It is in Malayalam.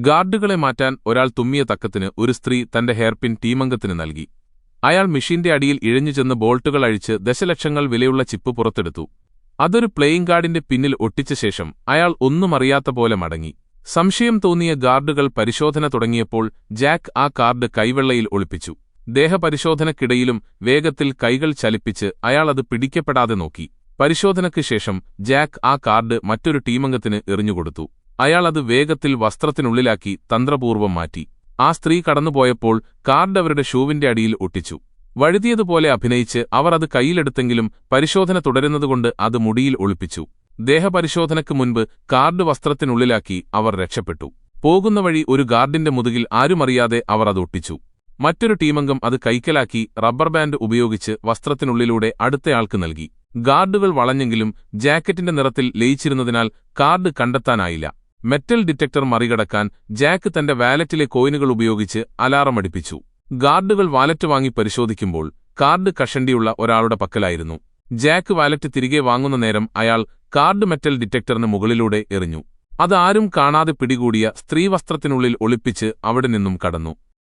ഗാർഡുകളെ മാറ്റാൻ ഒരാൾ തുമ്മിയ തക്കത്തിന് ഒരു സ്ത്രീ തന്റെ ഹെയർപിൻ ടീമംഗത്തിന് നൽകി. അയാൾ മെഷീന്റെ അടിയിൽ ഇഴഞ്ഞുചെന്ന് ബോൾട്ടുകൾ അഴിച്ച് ദശലക്ഷങ്ങൾ വിലയുള്ള ചിപ്പ് പുറത്തെടുത്തു. അതൊരു പ്ലേയിംഗ് കാർഡിന്റെ പിന്നിൽ ഒട്ടിച്ച ശേഷം അയാൾ ഒന്നും അറിയാത്ത പോലെ മടങ്ങി. സംശയം തോന്നിയ ഗാർഡുകൾ പരിശോധന തുടങ്ങിയപ്പോൾ ജാക്ക് ആ കാർഡ് കൈവെള്ളയിൽ ഒളിപ്പിച്ചു. ദേഹപരിശോധനക്കിടയിലും വേഗത്തിൽ കൈകൾ ചലിപ്പിച്ച് അയാൾ അത് പിടിക്കപ്പെടാതെ നോക്കി. പരിശോധനയ്ക്ക് ശേഷം ജാക്ക് ആ കാർഡ് മറ്റൊരു ടീമംഗത്തിന് എറിഞ്ഞുകൊടുത്തു. അയാൾ അത് വേഗത്തിൽ വസ്ത്രത്തിനുള്ളിലാക്കി തന്ത്രപൂർവ്വം മാറ്റി. ആ സ്ത്രീ കടന്നുപോയപ്പോൾ കാർഡ് അവരുടെ ഷൂവിന്റെ അടിയിൽ ഒട്ടിച്ചു. വഴുതിയതുപോലെ അഭിനയിച്ച് അവർ അത് കൈയിലെടുത്തെങ്കിലും പരിശോധന തുടരുന്നതുകൊണ്ട് അത് മുടിയിൽ ഒളിപ്പിച്ചു. ദേഹപരിശോധനയ്ക്ക് മുൻപ് കാർഡ് വസ്ത്രത്തിനുള്ളിലാക്കി അവർ രക്ഷപ്പെട്ടു. പോകുന്ന വഴി ഒരു ഗാർഡിന്റെ മുതുകിൽ ആരുമറിയാതെ അവർ അത് ഒട്ടിച്ചു. മറ്റൊരു ടീമംഗം അത് കൈക്കലാക്കി റബ്ബർ ബാൻഡ് ഉപയോഗിച്ച് വസ്ത്രത്തിനുള്ളിലൂടെ അടുത്തയാൾക്ക് നൽകി. ഗാർഡുകൾ വളഞ്ഞെങ്കിലും ജാക്കറ്റിന്റെ നിറത്തിൽ ലയിച്ചിരുന്നതിനാൽ കാർഡ് കണ്ടെത്താനായില്ല. മെറ്റൽ ഡിറ്റക്ടർ മറികടക്കാൻ ജാക്ക് തന്റെ വാലറ്റിലെ കോയിനുകൾ ഉപയോഗിച്ച് അലാറം അടിപ്പിച്ചു. ഗാർഡുകൾ വാലറ്റ് വാങ്ങി പരിശോധിക്കുമ്പോൾ കാർഡ് കഷണ്ടിയുള്ള ഒരാളുടെ പക്കലായിരുന്നു. ജാക്ക് വാലറ്റ് തിരികെ വാങ്ങുന്ന നേരം അയാൾ കാർഡ് മെറ്റൽ ഡിറ്റക്ടറിന് മുകളിലൂടെ എറിഞ്ഞു. അത് ആരും കാണാതെ പിടികൂടിയ സ്ത്രീവസ്ത്രത്തിനുള്ളിൽ ഒളിപ്പിച്ച് അവിടെ നിന്നും കടന്നു.